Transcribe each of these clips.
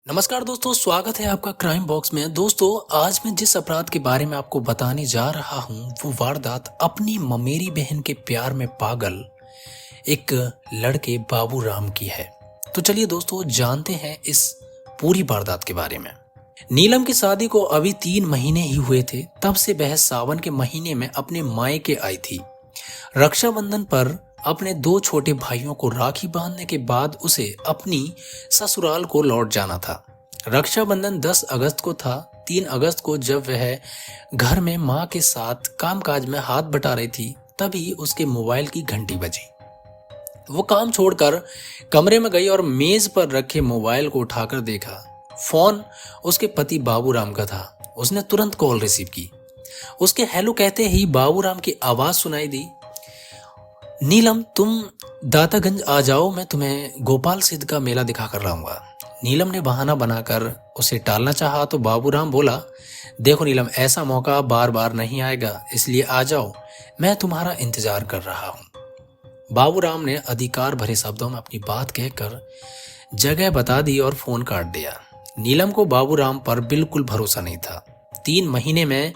नमस्कार दोस्तों, स्वागत है आपका क्राइम बॉक्स में। दोस्तों, आज मैं जिस अपराध के बारे में आपको बताने जा रहा हूं वो वारदात अपनी ममेरी बहन के प्यार में पागल एक लड़के बाबू राम की है। तो चलिए दोस्तों, जानते हैं इस पूरी वारदात के बारे में। नीलम की शादी को अभी 3 महीने ही हुए थे, तब से वह सावन के महीने में अपने मायके आई थी। रक्षाबंधन पर अपने 2 छोटे भाइयों को राखी बांधने के बाद उसे अपनी ससुराल को लौट जाना था। रक्षाबंधन 10 अगस्त को था। 3 अगस्त को जब वह घर में मां के साथ कामकाज में हाथ बटा रही थी, तभी उसके मोबाइल की घंटी बजी। वो काम छोड़कर कमरे में गई और मेज पर रखे मोबाइल को उठाकर देखा। फोन उसके पति बाबूराम का था। उसने तुरंत कॉल रिसीव की। उसके हेलो कहते ही बाबूराम की आवाज सुनाई दी। नीलम, तुम दातागंज आ जाओ, मैं तुम्हें गोपाल सिद्ध का मेला दिखा कर लाऊंगा। नीलम ने बहाना बनाकर उसे टालना चाहा तो बाबूराम बोला, देखो नीलम, ऐसा मौका बार बार नहीं आएगा, इसलिए आ जाओ, मैं तुम्हारा इंतजार कर रहा हूं। बाबूराम ने अधिकार भरे शब्दों में अपनी बात कहकर जगह बता दी और फोन काट दिया। नीलम को बाबूराम पर बिल्कुल भरोसा नहीं था। 3 महीने में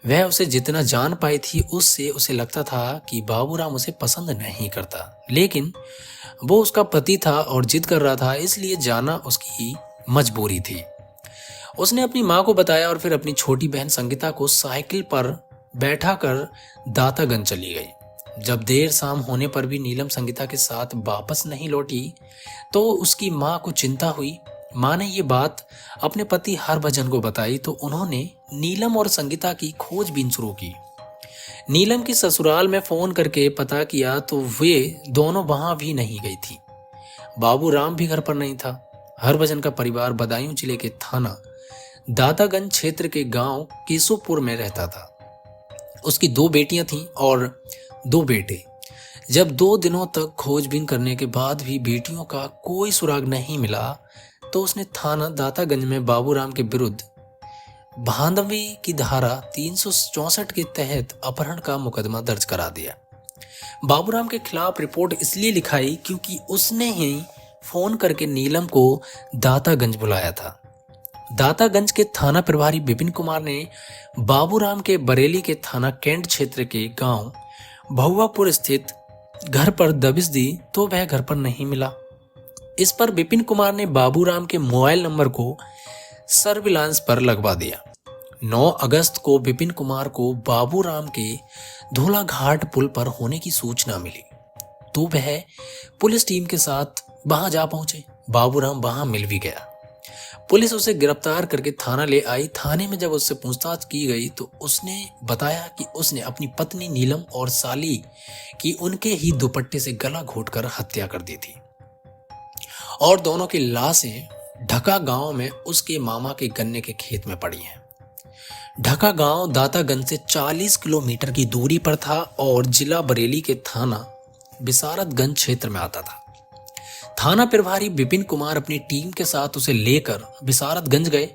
वह उसे जितना जान पाई थी, उससे उसे लगता था कि बाबूराम उसे पसंद नहीं करता, लेकिन वो उसका पति था और जिद कर रहा था, इसलिए जाना उसकी मजबूरी थी। उसने अपनी माँ को बताया और फिर अपनी छोटी बहन संगीता को साइकिल पर बैठाकर दातागंज चली गई। जब देर शाम होने पर भी नीलम संगीता के साथ वापस नहीं लौटी तो उसकी माँ को चिंता हुई। माँ ने ये बात अपने पति हरभजन को बताई तो उन्होंने नीलम और संगीता की खोजबीन शुरू की। नीलम की ससुराल में फोन करके पता किया तो वे दोनों वहां भी नहीं गई थी। बाबूराम भी घर पर नहीं था। हरभजन का परिवार बदायूं जिले के थाना दातागंज क्षेत्र के गांव केशोपुर में रहता था। उसकी 2 बेटियां थीं और 2 बेटे। जब 2 दिनों तक खोजबीन करने के बाद भी बेटियों का कोई सुराग नहीं मिला तो उसने थाना दातागंज में बाबूराम के विरुद्ध भांडवी की धारा 364 के तहत अपहरण का मुकदमा दर्ज करा दिया। बाबूराम के खिलाफ रिपोर्ट इसलिए लिखाई क्योंकि उसने ही फोन करके नीलम को दातागंज बुलाया था। दातागंज के थाना प्रभारी विपिन कुमार ने बाबूराम के बरेली के थाना कैंट क्षेत्र के गांव भहुआपुर स्थित घर पर दबिश दी तो वह घर पर नहीं मिला। इस पर विपिन कुमार ने बाबूराम के मोबाइल नंबर को सर्विलांस पर लगवा दिया। 9 अगस्त को विपिन कुमार को बाबूराम के धोलाघाट पुल पर होने की सूचना मिली तो वह पुलिस टीम के साथ वहां जा पहुंचे। बाबूराम वहां मिल भी गया। पुलिस उसे गिरफ्तार करके थाना ले आई। थाने में जब उससे पूछताछ की गई तो उसने बताया कि उसने अपनी पत्नी नीलम और साली की उनके ही दुपट्टे से गला घोटकर हत्या कर दी थी और दोनों की लाशें ढका गांव में उसके मामा के गन्ने के खेत में पड़ी हैं। ढका गांव दातागंज से 40 किलोमीटर की दूरी पर था और जिला बरेली के थाना बिसारतगंज क्षेत्र में आता था। थाना प्रभारी विपिन कुमार अपनी टीम के साथ उसे लेकर बिसारतगंज गए।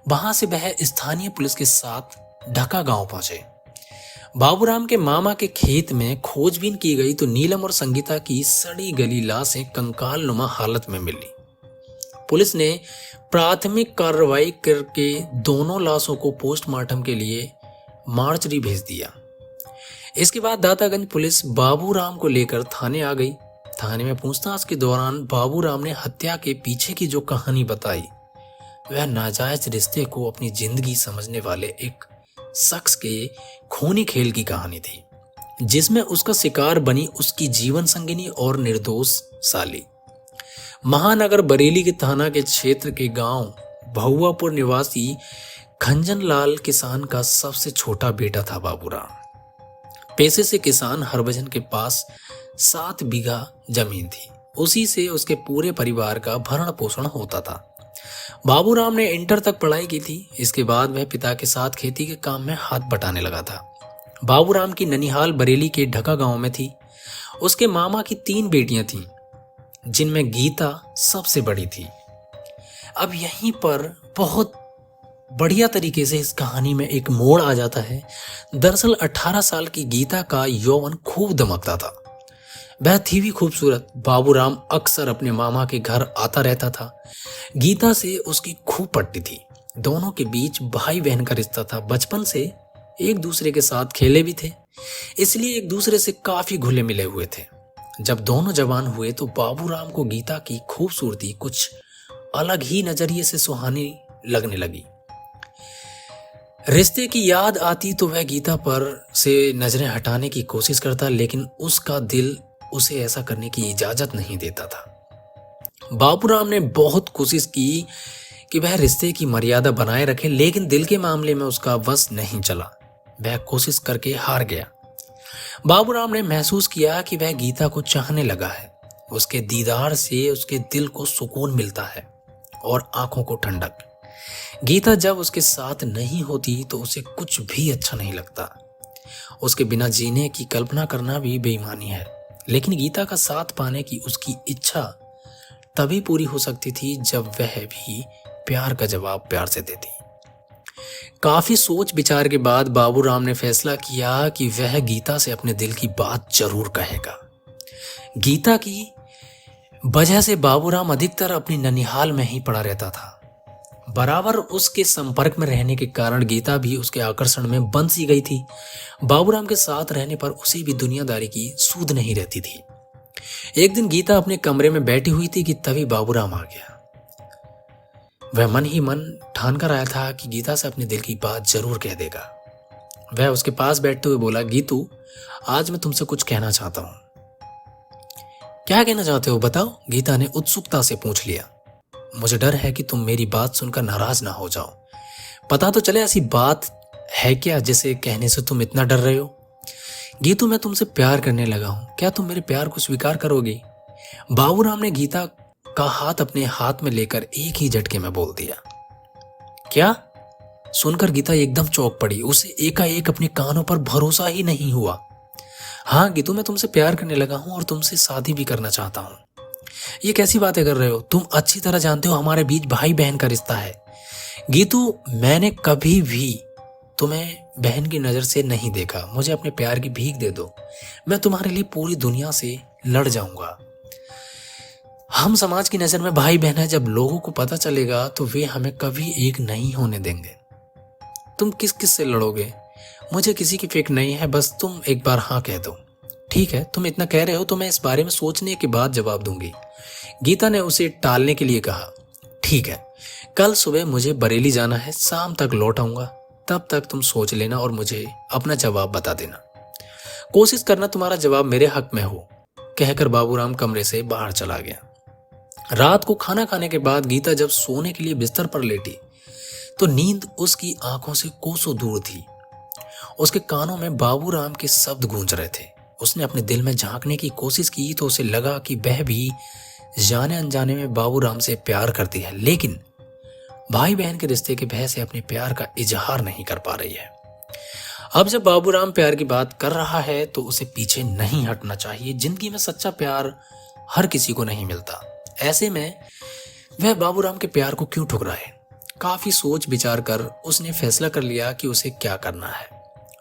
वहां से वह स्थानीय पुलिस के साथ ढका गांव पहुंचे। बाबूराम के मामा के खेत में खोजबीन की गई तो नीलम और संगीता की सड़ी गली लाशें कंकाल नुमा हालत में मिली। पुलिस ने प्राथमिक कार्रवाई करके दोनों लाशों को पोस्टमार्टम के लिए मार्चरी भेज दिया। इसके बाद दातागंज पुलिस बाबूराम को लेकर थाने आ गई। थाने में पूछताछ के दौरान बाबूराम ने हत्या के पीछे की जो कहानी बताई वह नाजायज रिश्ते को अपनी जिंदगी समझने वाले एक शख्स के खूनी खेल की कहानी थी, जिसमें उसका शिकार बनी उसकी जीवन संगिनी और निर्दोष साली। महानगर बरेली के थाना के क्षेत्र के गांव भहुआपुर निवासी खंजन लाल किसान का सबसे छोटा बेटा था बाबूराम। पेशे से किसान हरभजन के पास 7 बीघा जमीन थी। उसी से उसके पूरे परिवार का भरण पोषण होता था। बाबूराम ने इंटर तक पढ़ाई की थी। इसके बाद वह पिता के साथ खेती के काम में हाथ बटाने लगा था। बाबूराम की ननिहाल बरेली के ढका गांव में थी। उसके मामा की 3 बेटियां थीं, जिनमें गीता सबसे बड़ी थी। अब यहीं पर बहुत बढ़िया तरीके से इस कहानी में एक मोड़ आ जाता है। दरअसल 18 साल की गीता का यौवन खूब दमकता था। वह थी भी खूबसूरत। बाबूराम अक्सर अपने मामा के घर आता रहता था। गीता से उसकी खूब पटती थी। दोनों के बीच भाई बहन का रिश्ता था। बचपन से एक दूसरे के साथ खेले भी थे, इसलिए एक दूसरे से काफी घुले मिले हुए थे। जब दोनों जवान हुए तो बाबूराम को गीता की खूबसूरती कुछ अलग ही नजरिए से सुहानी लगने लगी। रिश्ते की याद आती तो वह गीता पर से नजरें हटाने की कोशिश करता, लेकिन उसका दिल उसे ऐसा करने की इजाजत नहीं देता था। बाबूराम ने बहुत कोशिश की कि वह रिश्ते की मर्यादा बनाए रखे, लेकिन दिल के मामले में उसका वश नहीं चला। वह कोशिश करके हार गया। बाबूराम ने महसूस किया कि वह गीता को चाहने लगा है। उसके दीदार से उसके दिल को सुकून मिलता है और आंखों को ठंडक। गीता जब उसके साथ नहीं होती तो उसे कुछ भी अच्छा नहीं लगता। उसके बिना जीने की कल्पना करना भी बेईमानी है। लेकिन गीता का साथ पाने की उसकी इच्छा तभी पूरी हो सकती थी जब वह भी प्यार का जवाब प्यार से देती। काफी सोच विचार के बाद बाबूराम ने फैसला किया कि वह गीता से अपने दिल की बात जरूर कहेगा। गीता की वजह से बाबूराम अधिकतर अपनी ननिहाल में ही पड़ा रहता था। बराबर उसके संपर्क में रहने के कारण गीता भी उसके आकर्षण में बंध सी गई थी। बाबूराम के साथ रहने पर उसे भी दुनियादारी की सूध नहीं रहती थी। एक दिन गीता अपने कमरे में बैठी हुई थी कि तभी बाबूराम आ गया। वह मन ही मन ठान कर आया था कि गीता से अपने दिल की बात जरूर कह देगा। वह उसके पास बैठते हुए बोला, गीतू, आज मैं तुमसे कुछ कहना चाहता हूं। क्या कहना चाहते हो, बताओ, गीता ने उत्सुकता से पूछ लिया। मुझे डर है कि तुम मेरी बात सुनकर नाराज ना हो जाओ। पता तो चले ऐसी बात है क्या जिसे कहने से तुम इतना डर रहे हो। गीतू, मैं तुमसे प्यार करने लगा हूं। क्या तुम मेरे प्यार को स्वीकार करोगी? बाबूराम ने गीता का हाथ अपने हाथ में लेकर एक ही झटके में बोल दिया। क्या? सुनकर गीता एकदम चौंक पड़ी। उसे एकाएक अपने कानों पर भरोसा ही नहीं हुआ। हाँ गीतू, मैं तुमसे प्यार करने लगा हूं और तुमसे शादी भी करना चाहता हूं। ये कैसी बातें कर रहे हो? तुम अच्छी तरह जानते हो हमारे बीच भाई बहन का रिश्ता है। गीतू, मैंने कभी भी तुम्हें बहन की नजर से नहीं देखा। मुझे अपने प्यार की भीख दे दो। मैं तुम्हारे लिए पूरी दुनिया से लड़ जाऊंगा। हम समाज की नजर में भाई बहन है। जब लोगों को पता चलेगा तो वे हमें कभी एक नहीं होने देंगे। तुम किस किस से लड़ोगे? मुझे किसी की फिक्र नहीं है, बस तुम एक बार हाँ कह दो। ठीक है, तुम इतना कह रहे हो तो मैं इस बारे में सोचने के बाद जवाब दूंगी। गीता ने उसे टालने के लिए कहा। ठीक है, कल सुबह मुझे बरेली जाना है, शाम तक लौट आऊंगा। तब तक तुम सोच लेना और मुझे अपना जवाब बता देना। कोशिश करना तुम्हारा जवाब मेरे हक में हो, कहकर बाबूराम कमरे से बाहर चला गया। रात को खाना खाने के बाद गीता जब सोने के लिए बिस्तर पर लेटी तो नींद उसकी आंखों से कोसों दूर थी। उसके कानों में बाबूराम के शब्द गूंज रहे थे। उसने अपने दिल में झांकने की कोशिश की तो उसे लगा कि वह भी जाने अनजाने में बाबूराम से प्यार करती है, लेकिन भाई बहन के रिश्ते के भय से अपने प्यार का इजहार नहीं कर पा रही है। अब जब बाबूराम प्यार की बात कर रहा है तो उसे पीछे नहीं हटना चाहिए। जिंदगी में सच्चा प्यार हर किसी को नहीं मिलता। ऐसे में वह बाबूराम के प्यार को क्यों ठुकराए? काफी सोच विचार कर उसने फैसला कर लिया कि उसे क्या करना है।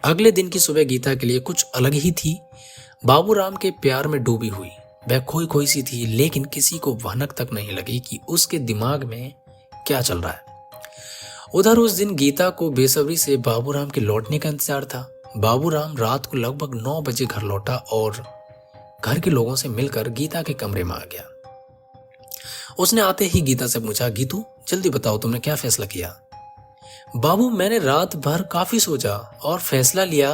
अगले दिन की सुबह गीता के लिए कुछ अलग ही थी। बाबूराम के प्यार में डूबी हुई वह खोई खोई सी थी, लेकिन किसी को भनक तक नहीं लगी कि उसके दिमाग में क्या चल रहा है। उधर उस दिन गीता को बेसब्री से बाबूराम के लौटने का इंतजार था। बाबूराम रात को लगभग 9 बजे घर लौटा और घर के लोगों से मिलकर गीता के कमरे में आ गया। उसने आते ही गीता से पूछा, गीतू, जल्दी बताओ, तुमने क्या फैसला किया? बाबू, मैंने रात भर काफी सोचा और फैसला लिया।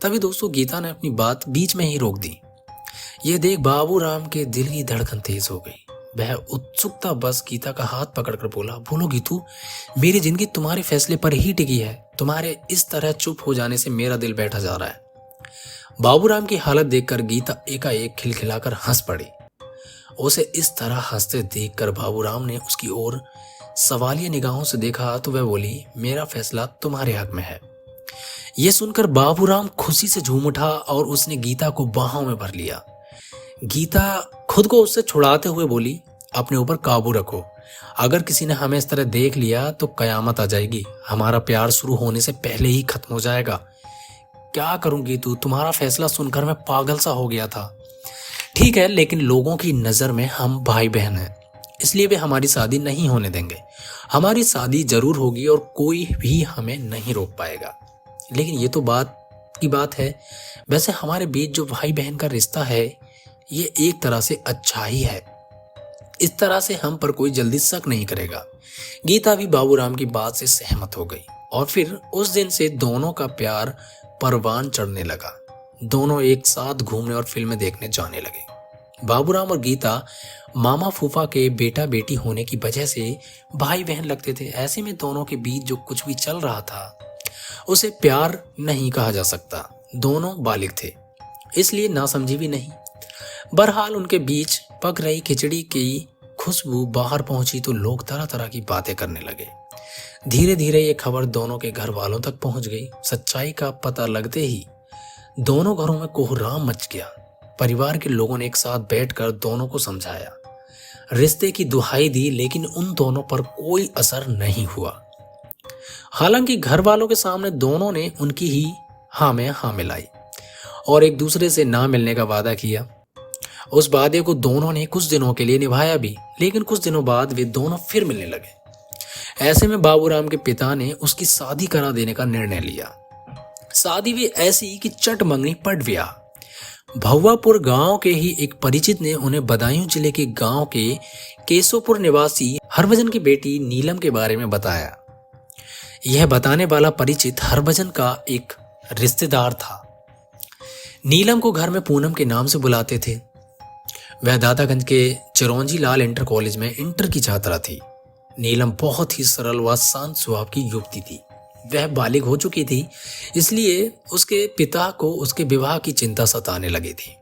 तभी दोस्तों गीता ने अपनी बात बीच में ही रोक दी। यह देख बाबूराम के दिल की धड़कन तेज हो गई। वह उत्सुकता बस गीता का हाथ पकड़कर बोला, बोलो गीतू, मेरी जिंदगी तुम्हारे फैसले पर ही टिकी है। तुम्हारे इस तरह चुप हो जाने से मेरा दिल बैठा जा रहा है। बाबूराम की हालत देखकर गीता एकाएक खिलखिलाकर हंस पड़ी। उसे इस तरह हंसते देखकर बाबूराम ने उसकी ओर सवालिया निगाहों से देखा तो वह बोली, मेरा फैसला तुम्हारे हक में है। यह सुनकर बाबूराम खुशी से झूम उठा और उसने गीता को बाहों में भर लिया। गीता खुद को उससे छुड़ाते हुए बोली, अपने ऊपर काबू रखो। अगर किसी ने हमें इस तरह देख लिया तो कयामत आ जाएगी। हमारा प्यार शुरू होने से पहले ही खत्म हो जाएगा। क्या करूं गीतू, तुम्हारा फैसला सुनकर मैं पागल सा हो गया था। ठीक है, लेकिन लोगों की नज़र में हम भाई बहन हैं, इसलिए वे हमारी शादी नहीं होने देंगे। हमारी शादी जरूर होगी और कोई भी हमें नहीं रोक पाएगा। लेकिन ये तो बात की बात है। वैसे हमारे बीच जो भाई बहन का रिश्ता है, ये एक तरह से अच्छा ही है। इस तरह से हम पर कोई जल्दी शक नहीं करेगा। गीता भी बाबूराम की बात से सहमत हो गई और फिर उस दिन से दोनों का प्यार परवान चढ़ने लगा। दोनों एक साथ घूमने और फिल्में देखने जाने लगे। बाबूराम और गीता मामा फूफा के बेटा बेटी होने की वजह से भाई बहन लगते थे। ऐसे में दोनों के बीच जो कुछ भी चल रहा था उसे प्यार नहीं कहा जा सकता। दोनों बालिग थे, इसलिए नासमझी भी नहीं। बहरहाल उनके बीच पक रही खिचड़ी की खुशबू बाहर पहुंची तो लोग तरह तरह की बातें करने लगे। धीरे धीरे ये खबर दोनों के घर वालों तक पहुंच गई। सच्चाई का पता लगते ही दोनों घरों में कोहराम मच गया। परिवार के लोगों ने एक साथ बैठकर दोनों को समझाया, रिश्ते की दुहाई दी, लेकिन उन दोनों पर कोई असर नहीं हुआ। हालांकि घर वालों के सामने दोनों ने उनकी ही हाँ में हाँ मिलाई और एक दूसरे से ना मिलने का वादा किया। उस वादे को दोनों ने कुछ दिनों के लिए निभाया भी, लेकिन कुछ दिनों बाद वे दोनों फिर मिलने लगे। ऐसे में बाबूराम के पिता ने उसकी शादी करा देने का निर्णय लिया। शादी भी ऐसी कि चट मंगनी पट ब्याह। भौवापुर गांव के ही एक परिचित ने उन्हें बदायूं जिले के गांव के केशोपुर निवासी हरभजन की बेटी नीलम के बारे में बताया। यह बताने वाला परिचित हरभजन का एक रिश्तेदार था। नीलम को घर में पूनम के नाम से बुलाते थे। वह दातागंज के चिरौंजी लाल इंटर कॉलेज में इंटर की छात्रा थी। नीलम बहुत ही सरल व शांत स्वभाव की युवती थी। वह बालिग हो चुकी थी, इसलिए उसके पिता को उसके विवाह की चिंता सताने लगी थी।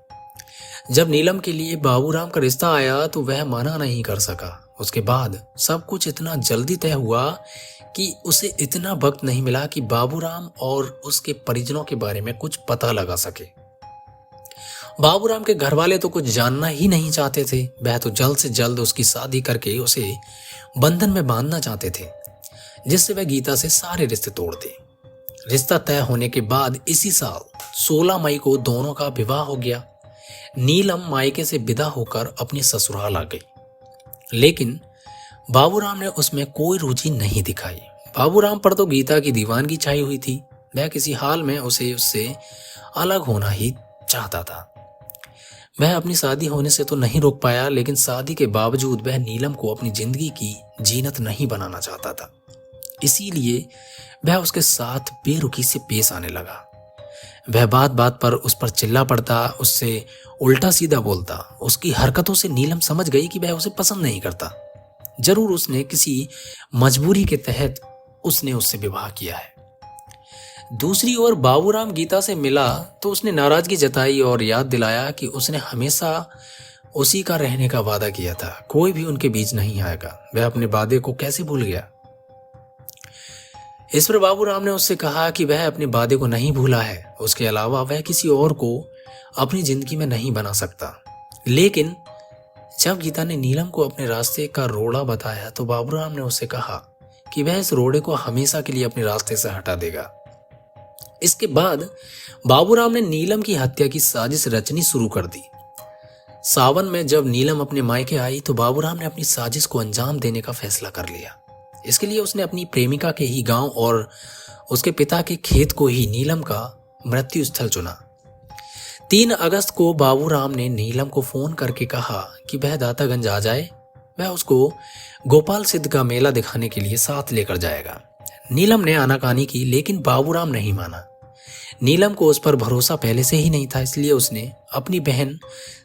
जब नीलम के लिए बाबूराम का रिश्ता आया तो वह मना नहीं कर सका। उसके बाद सब कुछ इतना जल्दी तय हुआ कि उसे इतना वक्त नहीं मिला कि बाबूराम और उसके परिजनों के बारे में कुछ पता लगा सके। बाबूराम के घर वाले तो कुछ जानना ही नहीं चाहते थे। वह तो जल्द से जल्द उसकी शादी करके उसे बंधन में बांधना चाहते थे, जिससे वह गीता से सारे रिश्ते तोड़ दे। रिश्ता तय होने के बाद इसी साल 16 मई को दोनों का विवाह हो गया। नीलम मायके से विदा होकर अपनी ससुराल आ गई, लेकिन बाबूराम ने उसमें कोई रुचि नहीं दिखाई। बाबूराम पर तो गीता की दीवानगी छाई हुई थी। वह किसी हाल में उससे अलग होना ही चाहता था। वह अपनी शादी होने से तो नहीं रोक पाया, लेकिन शादी के बावजूद वह नीलम को अपनी जिंदगी की जीनत नहीं बनाना चाहता था। इसीलिए वह उसके साथ बेरुखी से पेश आने लगा। वह बात बात पर उस पर चिल्ला पड़ता, उससे उल्टा सीधा बोलता। उसकी हरकतों से नीलम समझ गई कि वह उसे पसंद नहीं करता। जरूर उसने किसी मजबूरी के तहत उसने उससे विवाह किया है। दूसरी ओर बाबूराम गीता से मिला तो उसने नाराजगी जताई और याद दिलाया कि उसने हमेशा उसी का रहने का वादा किया था। कोई भी उनके बीच नहीं आएगा। वह अपने वादे को कैसे भूल गया। इस पर बाबूराम ने उससे कहा कि वह अपने वादे को नहीं भूला है, उसके अलावा वह किसी और को अपनी जिंदगी में नहीं बना सकता। लेकिन जब गीता ने नीलम को अपने रास्ते का रोड़ा बताया तो बाबूराम ने उससे कहा कि वह इस रोड़े को हमेशा के लिए अपने रास्ते से हटा देगा। इसके बाद बाबूराम ने नीलम की हत्या की साजिश रचनी शुरू कर दी। सावन में जब नीलम अपने मायके आई तो बाबूराम ने अपनी साजिश को अंजाम देने का फैसला कर लिया। इसके लिए उसने अपनी प्रेमिका के ही गांव और उसके पिता के खेत को ही नीलम का मृत्यु स्थल चुना। 3 अगस्त को बाबूराम ने नीलम को फोन करके कहा कि वह दातागंज आ जाए। वह उसको गोपाल सिद्ध का मेला दिखाने के लिए साथ लेकर जाएगा। नीलम ने आनाकानी की, लेकिन बाबूराम नहीं माना। नीलम को उस पर भरोसा पहले से ही नहीं था, इसलिए उसने अपनी बहन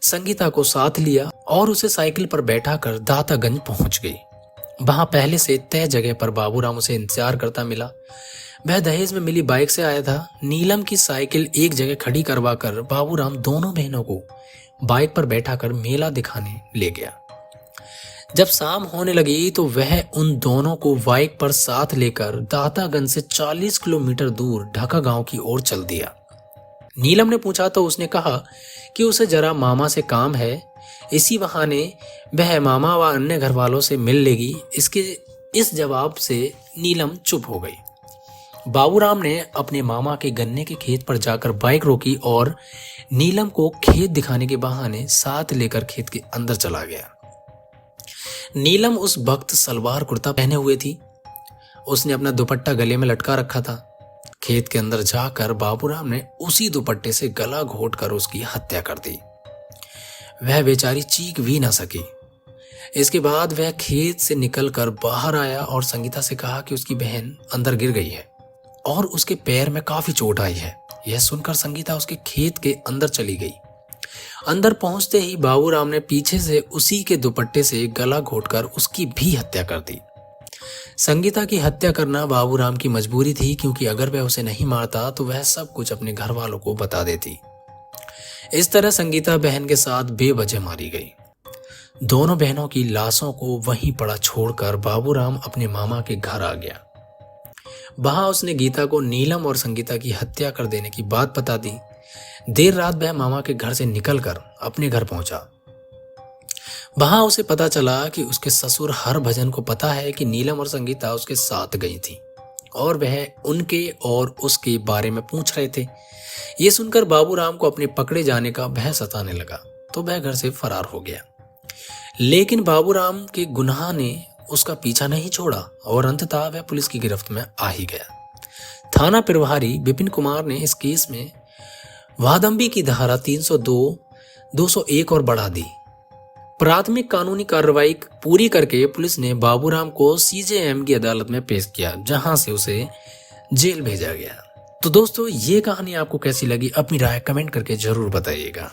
संगीता को साथ लिया और उसे साइकिल पर बैठाकर दातागंज पहुंच गई। वहां पहले से तय जगह पर बाबूराम उसे इंतजार करता मिला। वह दहेज में मिली बाइक से आया था। नीलम की साइकिल एक जगह खड़ी करवाकर बाबूराम दोनों बहनों को बाइक पर बैठाकर मेला दिखाने ले गया। जब शाम होने लगी तो वह उन दोनों को बाइक पर साथ लेकर दातागंज से 40 किलोमीटर दूर ढाका गांव की ओर चल दिया। नीलम ने पूछा तो उसने कहा कि उसे जरा मामा से काम है। इसी बहाने वह मामा व अन्य घर वालों से मिल लेगी। इस जवाब से नीलम चुप हो गई बाबूराम ने अपने मामा के गन्ने के खेत पर जाकर बाइक रोकी और नीलम को खेत दिखाने के बहाने साथ लेकर खेत के अंदर चला गया। नीलम उस वक्त सलवार कुर्ता पहने हुए थी। उसने अपना दुपट्टा गले में लटका रखा था। खेत के अंदर जाकर बाबूराम ने उसी दुपट्टे से गला घोंटकर उसकी हत्या कर दी। वह बेचारी चीख भी ना सकी। इसके बाद वह खेत से निकलकर बाहर आया और संगीता से कहा कि उसकी बहन अंदर गिर गई है और उसके पैर में काफी चोट आई है। यह सुनकर संगीता उसके खेत के अंदर चली गई। अंदर पहुंचते ही बाबूराम ने पीछे से उसी के दुपट्टे से गला घोंटकर उसकी भी हत्या कर दी। संगीता की हत्या करना बाबूराम की मजबूरी थी, क्योंकि अगर वह उसे नहीं मारता तो वह सब कुछ अपने घर वालों को बता देती। इस तरह संगीता बहन के साथ बेवजह मारी गई। दोनों बहनों की लाशों को वहीं पड़ा छोड़कर बाबूराम अपने मामा के घर आ गया। वहां उसने गीता को नीलम और संगीता की हत्या कर देने की बात बता दी। देर रात वह मामा के घर से निकलकर अपने घर पहुंचा। वहां उसे पता चला कि उसके ससुर हरभजन को पता है कि नीलम और संगीता उसके साथ गई थी और वह उनके और उसके बारे में पूछ रहे थे। ये सुनकर बाबूराम को अपने पकड़े जाने का भय सताने लगा तो वह घर से फरार हो गया। लेकिन बाबूराम के गुनाह ने उसका पीछा नहीं छोड़ा और अंततः वह पुलिस की गिरफ्त में आ ही गया। थाना प्रभारी विपिन कुमार ने इस केस में वादम्बी की धारा 302, 201 और बढ़ा दी। प्राथमिक कानूनी कार्रवाई पूरी करके पुलिस ने बाबूराम को सीजेएम की अदालत में पेश किया, जहां से उसे जेल भेजा गया। तो दोस्तों, ये कहानी आपको कैसी लगी अपनी राय कमेंट करके जरूर बताइएगा।